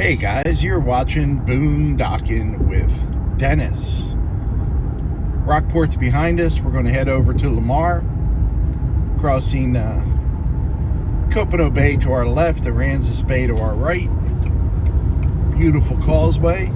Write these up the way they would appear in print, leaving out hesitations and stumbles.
Hey guys, you're watching Boondocking with Dennis. Rockport's behind us. We're going to head over to Lamar, crossing Copano Bay to our left, Aransas Bay to our right. Beautiful causeway.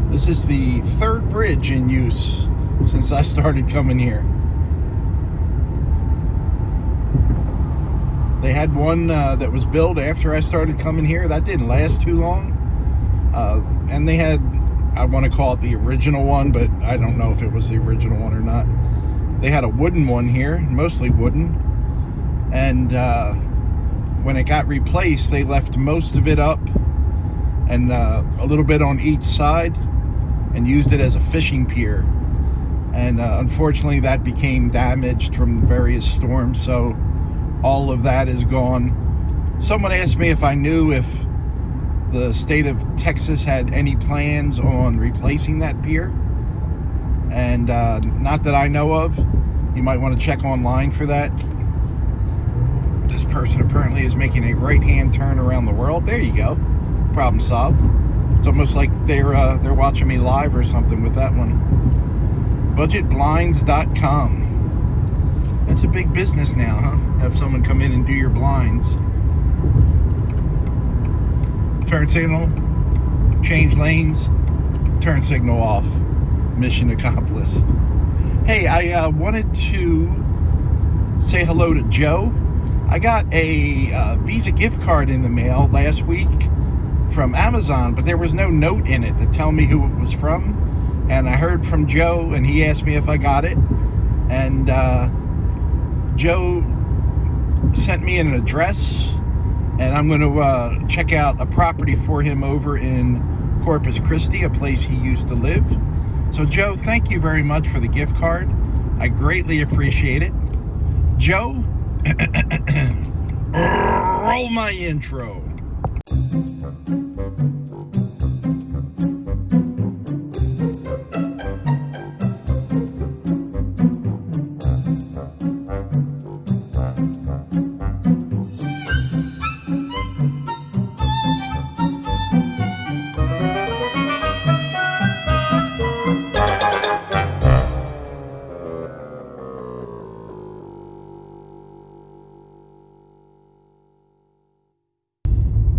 This is the third bridge in use since I started coming here. They had one that was built after I started coming here. That didn't last too long. And they had, I want to call it the original one, but I don't know if it was the original one or not. They had a wooden one here, mostly wooden. And when it got replaced, they left most of it up and a little bit on each side and used it as a fishing pier. And unfortunately, that became damaged from various storms, so all of that is gone. Someone asked me if I knew if the state of Texas had any plans on replacing that pier, and not that I know of. You might want to check online for that. This person apparently is making a right-hand turn around the world. There you go. Problem solved. It's almost like they're watching me live or something with that one. Budgetblinds.com. That's a big business now, huh? Have someone come in and do your blinds. Turn signal, change lanes, turn signal off. Mission accomplished. Hey, I wanted to say hello to Joe. I got a Visa gift card in the mail last week from Amazon, but there was no note in it to tell me who it was from. And I heard from Joe, and he asked me if I got it. And Joe sent me an address, and I'm going to check out a property for him over in Corpus Christi, a place he used to live. So, Joe, thank you very much for the gift card. I greatly appreciate it. Joe, roll my intro.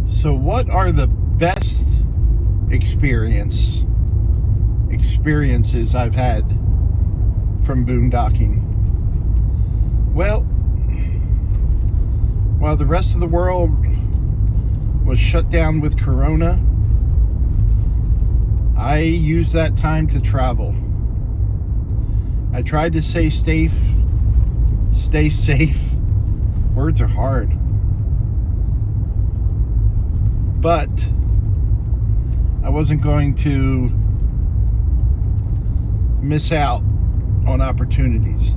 So what are the best experiences I've had from boondocking? Well, while the rest of the world was shut down with Corona, I used that time to travel. I tried to stay safe. Words are hard. But I wasn't going to miss out on opportunities.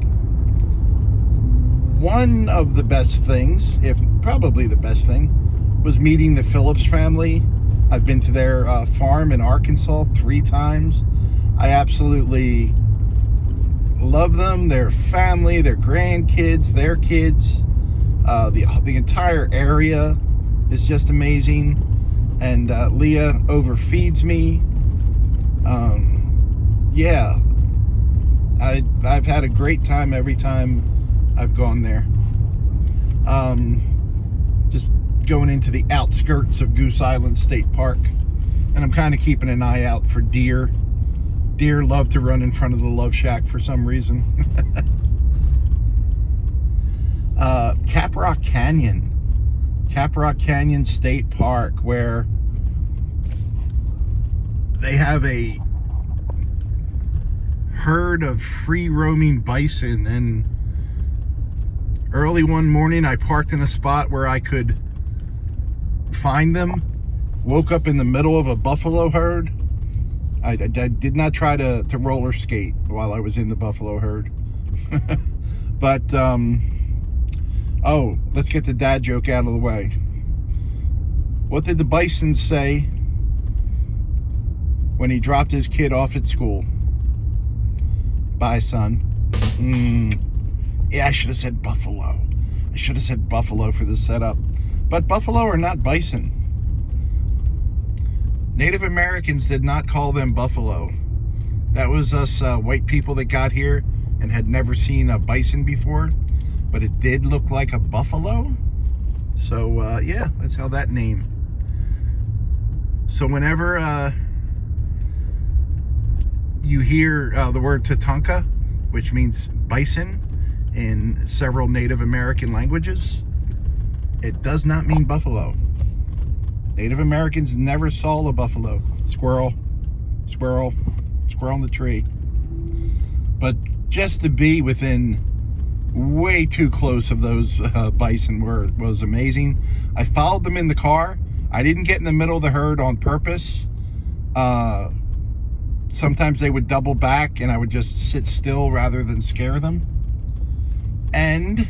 One of the best things, if probably the best thing, was meeting the Phillips family. I've been to their farm in Arkansas 3 times. I absolutely love them, their family, their grandkids, their kids. The entire area is just amazing. And Leah overfeeds me. Yeah, I've had a great time every time I've gone there. Just going into the outskirts of Goose Island State Park, and I'm kind of keeping an eye out for deer. Deer love to run in front of the Love Shack for some reason. Caprock Canyon State Park, where they have a herd of free roaming bison. And early one morning I parked in a spot where I could find them, woke up in the middle of a buffalo herd. I did not try to roller skate while I was in the buffalo herd. But oh, let's get the dad joke out of the way. What did the bison say when he dropped his kid off at school? Bye, son. Yeah, I should have said buffalo. I should have said buffalo for the setup. But buffalo are not bison. Native Americans did not call them buffalo. That was us white people that got here and had never seen a bison before, but it did look like a buffalo. So yeah, that's how that name. So whenever you hear the word Tatanka, which means bison in several Native American languages, it does not mean buffalo. Native Americans never saw a buffalo. Squirrel, squirrel, squirrel in the tree. But just to be within way too close of those bison was amazing. I followed them in the car. I didn't get in the middle of the herd on purpose. Sometimes they would double back and I would just sit still rather than scare them. And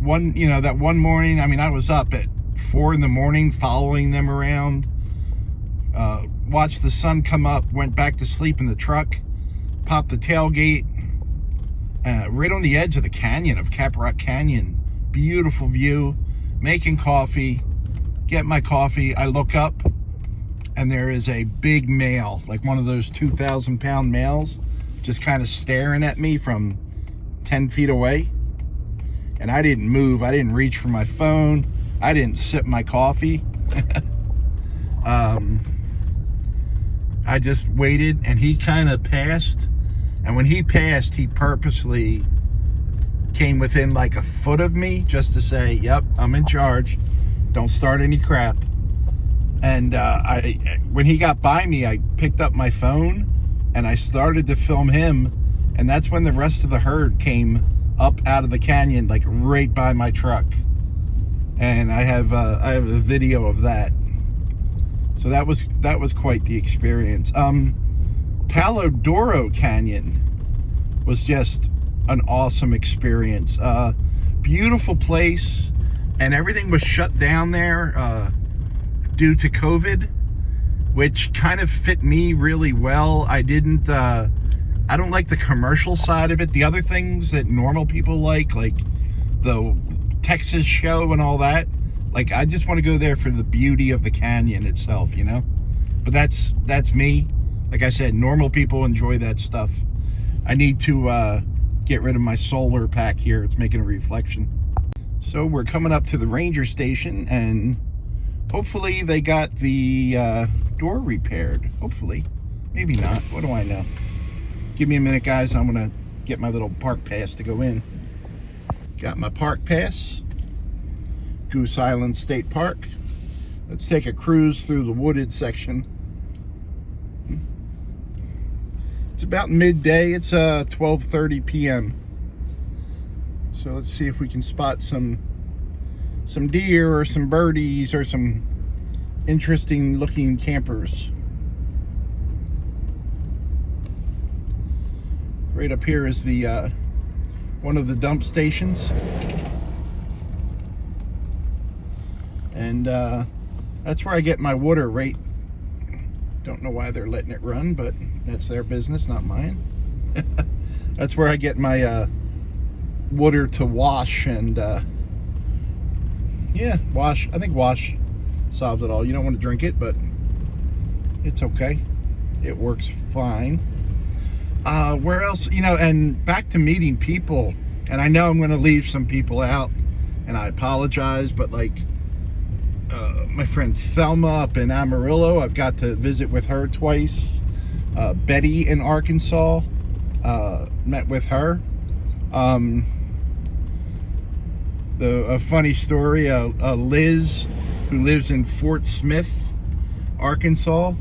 that one morning, I mean, I was up at 4 in the morning following them around, watched the sun come up, went back to sleep in the truck, popped the tailgate, right on the edge of the canyon of Caprock Canyon. Beautiful view, making coffee, get my coffee. I look up and there is a big male, like one of those 2,000-pound males, just kind of staring at me from 10 feet away. And I didn't move. I didn't reach for my phone. I didn't sip my coffee. I just waited, and he kind of passed. And when he passed, he purposely came within like a foot of me just to say, yep, I'm in charge. Don't start any crap. And when he got by me, I picked up my phone and I started to film him. And that's when the rest of the herd came up out of the canyon, like right by my truck. And I have a video of that. So that was quite the experience. Palo Duro Canyon was just an awesome experience. Beautiful place, and everything was shut down there due to COVID, which kind of fit me really well. I don't like the commercial side of it. The other things that normal people like the Texas show and all that, like I just want to go there for the beauty of the canyon itself, but that's me. Like I said, normal people enjoy that stuff. I need to get rid of my solar pack here. It's making a reflection. So we're coming up to the ranger station, and hopefully they got the door repaired. Hopefully, maybe not, what do I know. Give me a minute, guys. I'm gonna get my little park pass to go in. Got my park pass. Goose Island State Park. Let's take a cruise through the wooded section. It's about midday. It's 12:30 p.m. So let's see if we can spot some deer or some birdies or some interesting looking campers. Right up here is the one of the dump stations. And that's where I get my water right. Don't know why they're letting it run, but that's their business, not mine. That's where I get my water to wash, and yeah, wash. I think wash solves it all. You don't want to drink it, but it's okay. It works fine. Where else? And back to meeting people. And I know I'm going to leave some people out, and I apologize, but like my friend Thelma up in Amarillo, I've got to visit with her twice. Betty in Arkansas, met with her. A funny story, Liz, who lives in Fort Smith, Arkansas.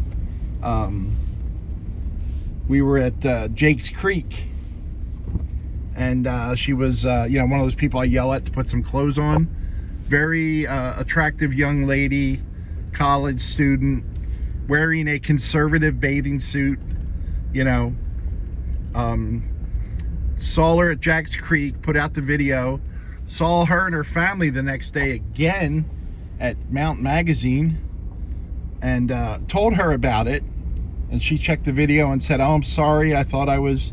We were at Jake's Creek, and she was, one of those people I yell at to put some clothes on. Very attractive young lady, college student, wearing a conservative bathing suit, saw her at Jack's Creek, put out the video, saw her and her family the next day again at Mount Magazine, and told her about it. And she checked the video and said, "Oh, I'm sorry, I thought I was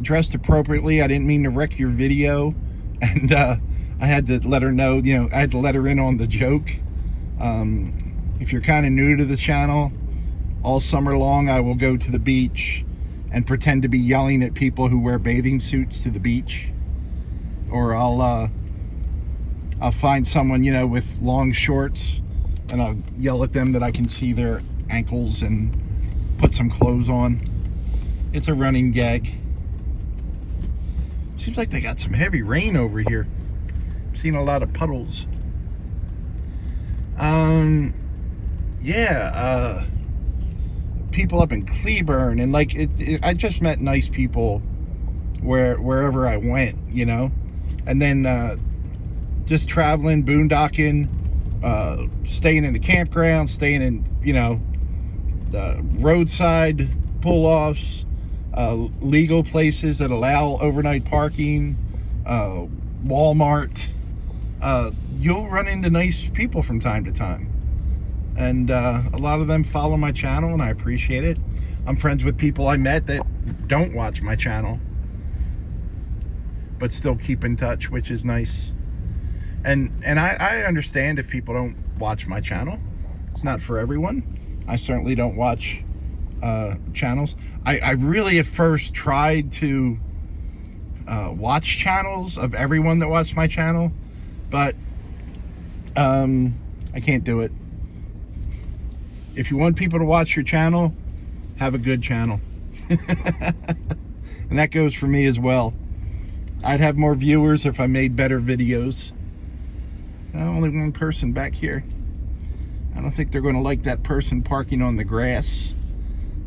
dressed appropriately. I didn't mean to wreck your video." And I had to let her know, I had to let her in on the joke. if you're kind of new to the channel, all summer long I will go to the beach and pretend to be yelling at people who wear bathing suits to the beach. Or I'll find someone, you know, with long shorts, and I'll yell at them that I can see their ankles and put some clothes on. It's a running gag. Seems like they got some heavy rain over here. I'm seeing a lot of puddles. Yeah, people up in Cleburne, and like I just met nice people wherever I went, you know. And then just traveling, boondocking, staying in the campground, staying in, you know, the roadside pull-offs, legal places that allow overnight parking, Walmart. You'll run into nice people from time to time. And a lot of them follow my channel, and I appreciate it. I'm friends with people I met that don't watch my channel, but still keep in touch, which is nice. And I understand if people don't watch my channel. It's not for everyone. I certainly don't watch channels. I really at first tried to watch channels of everyone that watched my channel, but I can't do it. If you want people to watch your channel, have a good channel. And that goes for me as well. I'd have more viewers if I made better videos. Only one person back here. I don't think they're going to like that person parking on the grass.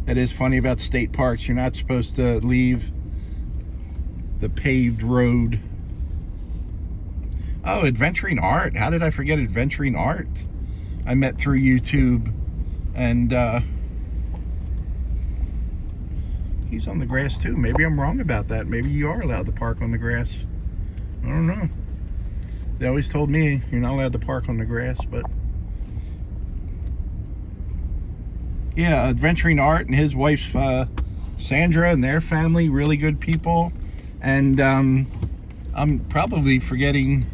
That is funny about state parks. You're not supposed to leave the paved road. Oh, Adventuring Art. How did I forget Adventuring Art? I met through YouTube. And he's on the grass too. Maybe I'm wrong about that. Maybe you are allowed to park on the grass. I don't know. They always told me you're not allowed to park on the grass, but yeah, Adventuring Art and his wife Sandra and their family, really good people. And I'm probably forgetting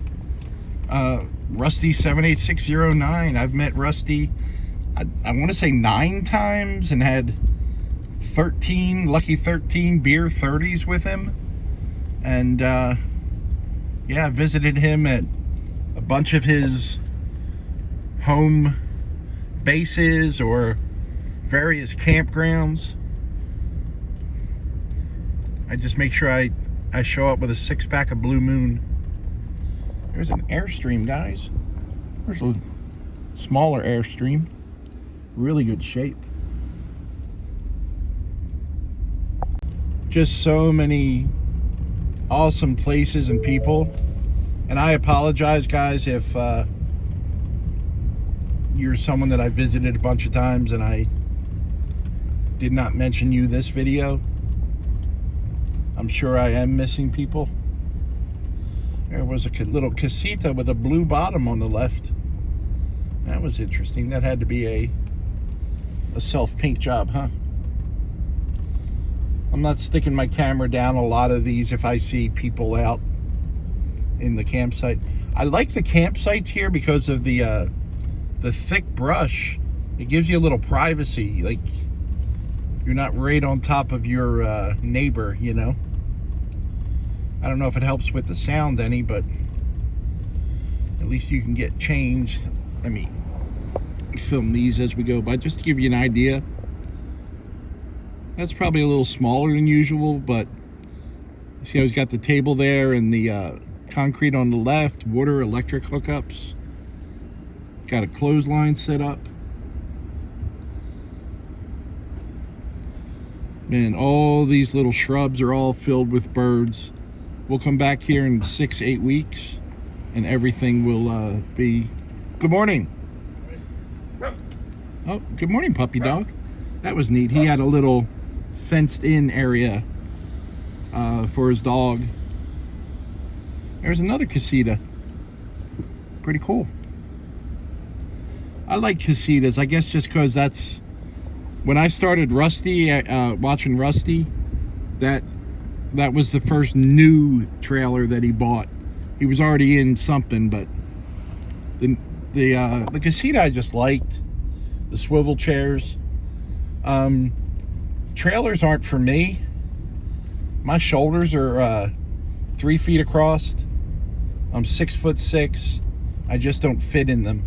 Rusty 78609. I've met Rusty, I want to say 9 times, and had 13, lucky 13 beer 30s with him. And yeah, I visited him at a bunch of his home bases or various campgrounds. I just make sure I show up with a 6-pack of Blue Moon. There's an Airstream, guys. There's a smaller Airstream. Really good shape. Just so many awesome places and people. And I apologize, guys, if you're someone that I visited a bunch of times and I did not mention you this video. I'm sure I am missing people. There was a little casita with a blue bottom on the left. That was interesting. That had to be a self-paint job, huh? I'm not sticking my camera down a lot of these if I see people out in the campsite. I like the campsites here because of the thick brush. It gives you a little privacy. Like, you're not right on top of your neighbor, you know? I don't know if it helps with the sound any, but at least you can get changed. Let me film these as we go by, just to give you an idea. That's probably a little smaller than usual, but you see how he's got the table there and the concrete on the left, water, electric hookups. Got a clothesline set up. Man, all these little shrubs are all filled with birds. We'll come back here in 6-8 weeks and everything will be... Good morning. Oh, good morning, puppy dog. That was neat. He had a little fenced-in area for his dog. There's another casita. Pretty cool. I like casitas, I guess just because that's... When I started Rusty, watching Rusty, that was the first new trailer that he bought. He was already in something, but the casita I just liked. the swivel chairs. Trailers aren't for me. My shoulders are 3 feet across. I'm 6'6". I just don't fit in them.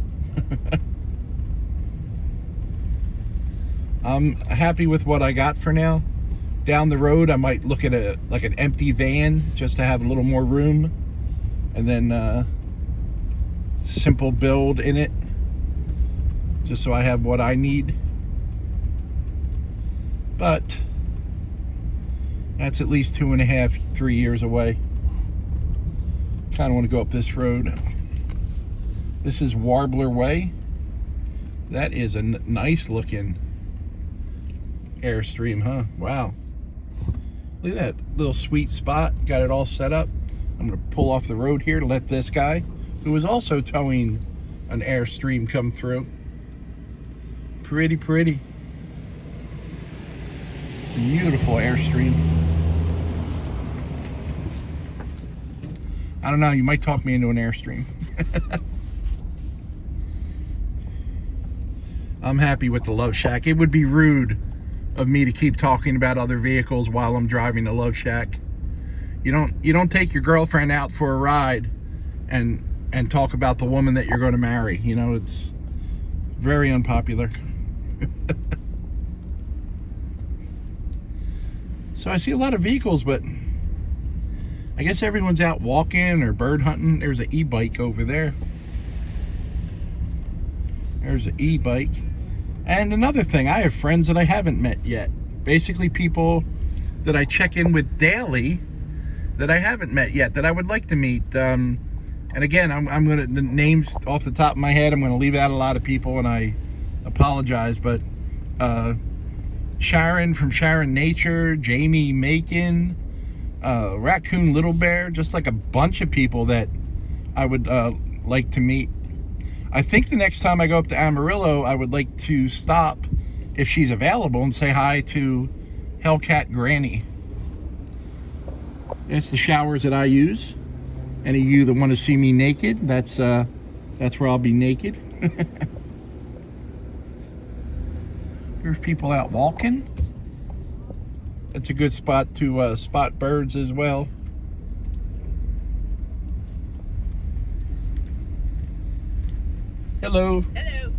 I'm happy with what I got for now. Down the road, I might look at an empty van just to have a little more room, and then simple build in it, just so I have what I need. But that's at least 2.5, 3 years away. Kind of want to go up this road. This is Warbler Way. That is a nice looking Airstream, huh? Wow. Look at that little sweet spot. Got it all set up. I'm going to pull off the road here to let this guy, who is also towing an Airstream, come through. Pretty, pretty. Beautiful Airstream. I don't know, you might talk me into an Airstream. I'm happy with the Love Shack. It would be rude of me to keep talking about other vehicles while I'm driving the Love Shack. You don't take your girlfriend out for a ride and talk about the woman that you're going to marry. You know, it's very unpopular. So I see a lot of vehicles, but I guess everyone's out walking or bird hunting. There's an e-bike over there. There's an e-bike. And another thing, I have friends that I haven't met yet. Basically people that I check in with daily that I haven't met yet, that I would like to meet. And again, I'm going to, the names off the top of my head, I'm going to leave out a lot of people, and I apologize, but Sharon from Sharon Nature, Jamie Macon, Raccoon Little Bear, just like a bunch of people that I would like to meet. I think the next time I go up to Amarillo, I would like to stop, if she's available, and say hi to Hellcat Granny. It's the showers that I use. Any of you that want to see me naked, that's where I'll be naked. There's people out walking. That's a good spot to spot birds as well. Hello. Hello.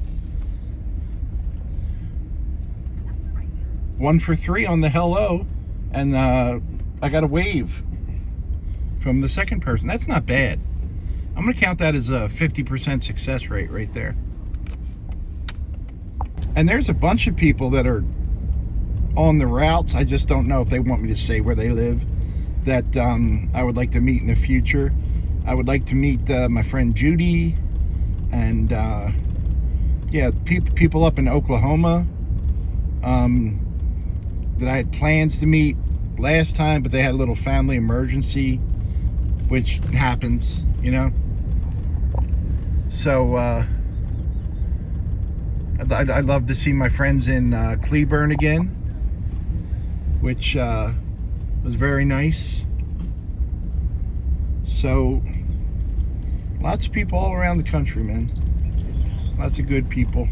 1 for 3 on the hello, and I got a wave from the second person. That's not bad. I'm gonna count that as a 50% success rate right there. And there's a bunch of people that are on the routes. I just don't know if they want me to say where they live, that I would like to meet in the future. I would like to meet my friend Judy, and yeah, people up in Oklahoma that I had plans to meet last time, but they had a little family emergency, which happens, you know. So I'd love to see my friends in Cleburne again, which was very nice. So lots of people all around the country, man. Lots of good people.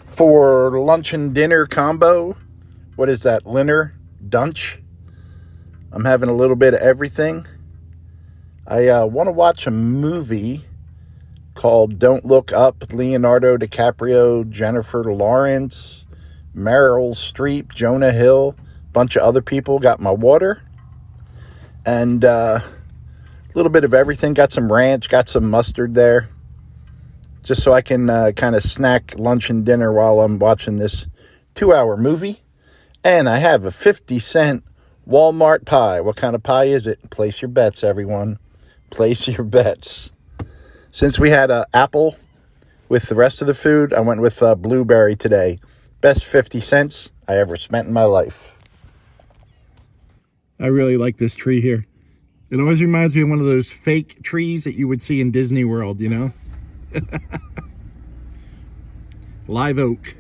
For lunch and dinner combo, what is that, Linner Dunch? I'm having a little bit of everything. I want to watch a movie called Don't Look Up. Leonardo DiCaprio, Jennifer Lawrence, Meryl Streep, Jonah Hill, bunch of other people. Got my water and a little bit of everything. Got some ranch, got some mustard there, just so I can kind of snack lunch and dinner while I'm watching this 2-hour movie. And I have a 50-cent Walmart pie. What kind of pie is it? Place your bets, everyone. Place your bets. Since we had an apple with the rest of the food, I went with blueberry today. Best 50 cents I ever spent in my life. I really like this tree here. It always reminds me of one of those fake trees that you would see in Disney World, you know? Live oak.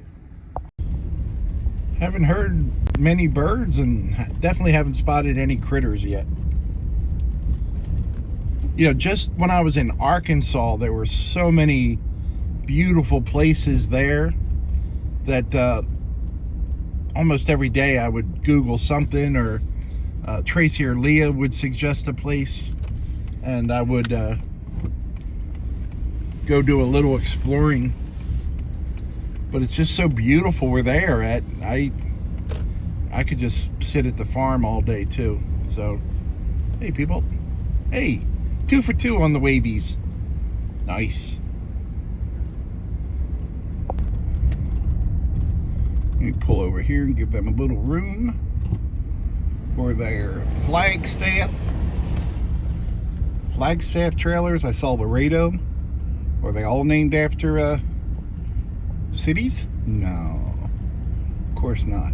Haven't heard many birds, and definitely haven't spotted any critters yet. You know, just when I was in Arkansas, there were so many beautiful places there that almost every day I would Google something, or Tracy or Leah would suggest a place, and I would go do a little exploring. But it's just so beautiful where they are at. I could just sit at the farm all day too. So, hey people, hey, 2 for 2 on the wavies. Nice. Let me pull over here and give them a little room for their Flagstaff trailers. I saw Laredo. Are they all named after cities? No, of course not.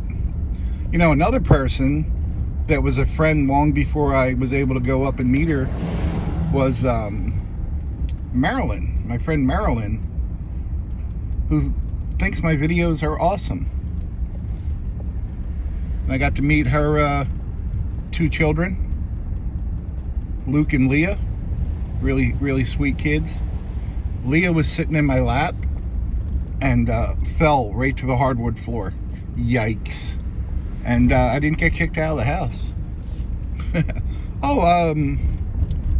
You know, another person that was a friend long before I was able to go up and meet her was Marilyn, my friend Marilyn, who thinks my videos are awesome. And I got to meet her 2 children, Luke and Leah. Really, really sweet kids. Leah was sitting in my lap and fell right to the hardwood floor. Yikes. And I didn't get kicked out of the house. Oh,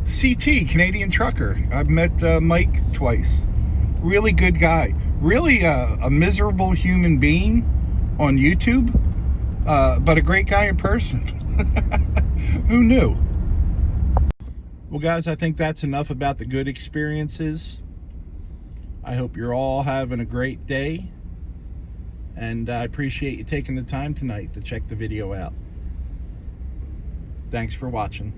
CT, Canadian Trucker. I've met Mike twice. Really good guy. Really a miserable human being on YouTube, but a great guy in person. Who knew? Well, guys, I think that's enough about the good experiences. I hope you're all having a great day, and I appreciate you taking the time tonight to check the video out. Thanks for watching.